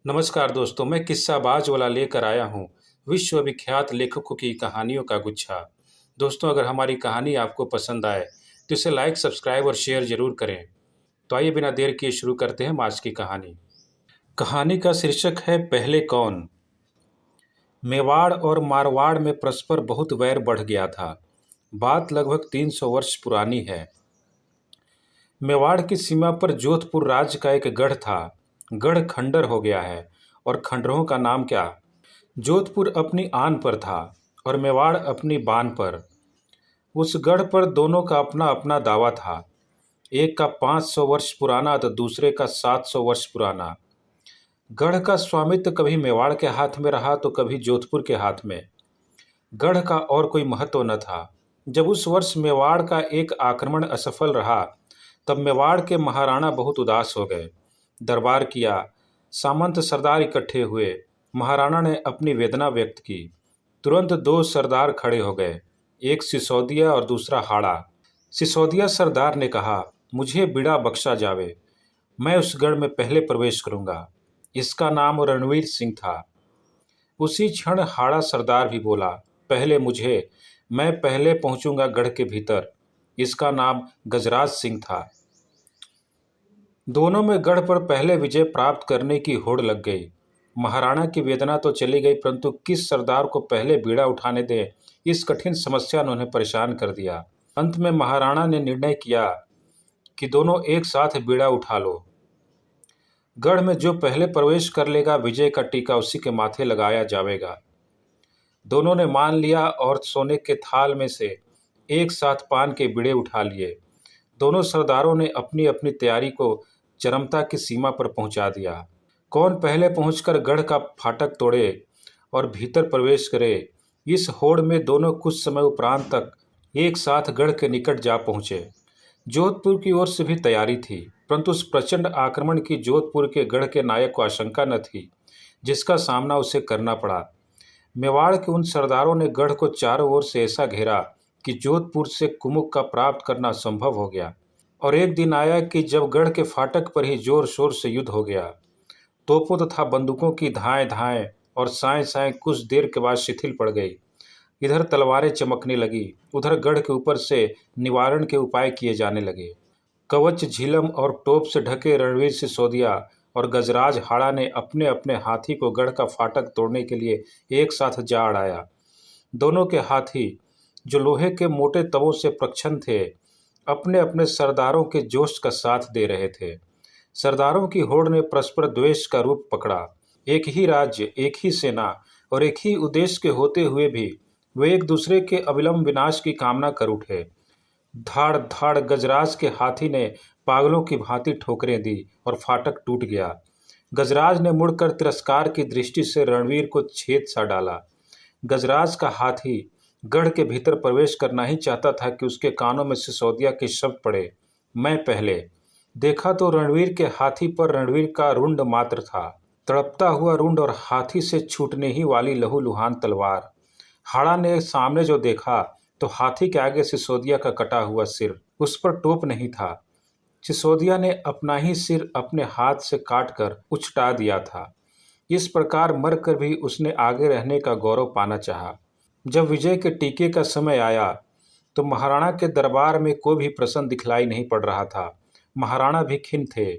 नमस्कार दोस्तों, मैं किस्साबाज वाला लेकर आया हूँ विश्व विख्यात लेखकों की कहानियों का गुच्छा। दोस्तों, अगर हमारी कहानी आपको पसंद आए तो इसे लाइक, सब्सक्राइब और शेयर जरूर करें। तो आइए बिना देर किए शुरू करते हैं आज की कहानी। कहानी का शीर्षक है पहले कौन। मेवाड़ और मारवाड़ में परस्पर बहुत वैर बढ़ गया था। बात लगभग 300 वर्ष पुरानी है। मेवाड़ की सीमा पर जोधपुर राज्य का एक गढ़ था। गढ़ खंडर हो गया है और खंडरों का नाम क्या। जोधपुर अपनी आन पर था और मेवाड़ अपनी बान पर। उस गढ़ पर दोनों का अपना अपना दावा था। एक का 500 वर्ष पुराना तो दूसरे का 700 वर्ष पुराना। गढ़ का स्वामित्व कभी मेवाड़ के हाथ में रहा तो कभी जोधपुर के हाथ में। गढ़ का और कोई महत्व न था। जब उस वर्ष मेवाड़ का एक आक्रमण असफल रहा तब मेवाड़ के महाराणा बहुत उदास हो गए। दरबार किया, सामंत सरदार इकट्ठे हुए। महाराणा ने अपनी वेदना व्यक्त की। तुरंत दो सरदार खड़े हो गए, एक सिसोदिया और दूसरा हाड़ा। सिसोदिया सरदार ने कहा, मुझे बिड़ा बख्शा जावे, मैं उस गढ़ में पहले प्रवेश करूंगा। इसका नाम रणवीर सिंह था। उसी क्षण हाड़ा सरदार भी बोला, पहले मुझे, मैं पहले पहुंचूंगा गढ़ के भीतर। इसका नाम गजराज सिंह था। दोनों में गढ़ पर पहले विजय प्राप्त करने की होड़ लग गई। महाराणा की वेदना तो चली गई, परंतु किस सरदार को पहले बीड़ा उठाने दें, इस कठिन समस्या ने उन्हें परेशान कर दिया। अंत में महाराणा ने निर्णय किया कि दोनों एक साथ बीड़ा उठा लो। गढ़ में जो पहले प्रवेश कर लेगा, विजय का टीका उसी के माथे लगाया जाएगा। दोनों ने मान लिया और सोने के थाल में से एक साथ पान के बीड़े उठा लिए। दोनों सरदारों ने अपनी अपनी तैयारी को चरमता की सीमा पर पहुंचा दिया। कौन पहले पहुंचकर गढ़ का फाटक तोड़े और भीतर प्रवेश करे, इस होड़ में दोनों कुछ समय उपरांत तक एक साथ गढ़ के निकट जा पहुंचे। जोधपुर की ओर से भी तैयारी थी, परंतु उस प्रचंड आक्रमण की जोधपुर के गढ़ के नायक को आशंका न थी, जिसका सामना उसे करना पड़ा। मेवाड़ के उन सरदारों ने गढ़ को चारों ओर से ऐसा घेरा कि जोधपुर से कुमुक का प्राप्त करना संभव हो गया। और एक दिन आया कि जब गढ़ के फाटक पर ही जोर शोर से युद्ध हो गया। तोपों तथा बंदूकों की धाएं धाएं और साएं साएं कुछ देर के बाद शिथिल पड़ गई। इधर तलवारें चमकने लगी, उधर गढ़ के ऊपर से निवारण के उपाय किए जाने लगे। कवच, झिलम और टोप से ढके रणवीर सिसोदिया और गजराज हाड़ा ने अपने अपने हाथी को गढ़ का फाटक तोड़ने के लिए एक साथ जा अड़ाया। दोनों के हाथी, जो लोहे के मोटे तवों से प्रक्षन थे, अपने अपने सरदारों के जोश का साथ दे रहे थे। सरदारों की होड़ ने परस्पर द्वेष का रूप पकड़ा। एक ही राज्य, एक ही सेना और एक ही उद्देश्य के होते हुए भी वे एक दूसरे के अविलंब विनाश की कामना कर उठे। धाड़ धाड़ गजराज के हाथी ने पागलों की भांति ठोकरें दी और फाटक टूट गया। गजराज ने मुड़कर तिरस्कार की दृष्टि से रणवीर को छेद सा डाला। गजराज का हाथी गढ़ के भीतर प्रवेश करना ही चाहता था कि उसके कानों में सिसोदिया के शब्द पड़े, मैं पहले। देखा तो रणवीर के हाथी पर रणवीर का रुंड मात्र था, तड़पता हुआ रुंड और हाथी से छूटने ही वाली लहूलुहान तलवार। हाड़ा ने सामने जो देखा तो हाथी के आगे सिसोदिया का कटा हुआ सिर, उस पर टोप नहीं था। सिसोदिया ने अपना ही सिर अपने हाथ से काटकर उछटा दिया था। इस प्रकार मरकर भी उसने आगे रहने का गौरव पाना चाहा। जब विजय के टीके का समय आया तो महाराणा के दरबार में कोई भी प्रसन्न दिखलाई नहीं पड़ रहा था। महाराणा भी खिन्न थे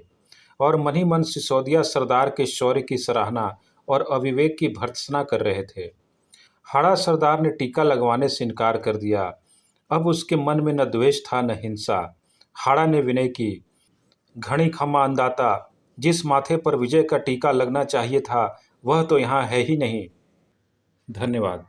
और मन ही मन सिसोदिया सरदार के शौर्य की सराहना और अविवेक की भर्त्सना कर रहे थे। हाड़ा सरदार ने टीका लगवाने से इनकार कर दिया। अब उसके मन में न द्वेष था न हिंसा। हाड़ा ने विनय की, घणी खमा अंदाता, जिस माथे पर विजय का टीका लगना चाहिए था वह तो यहाँ है ही नहीं। धन्यवाद।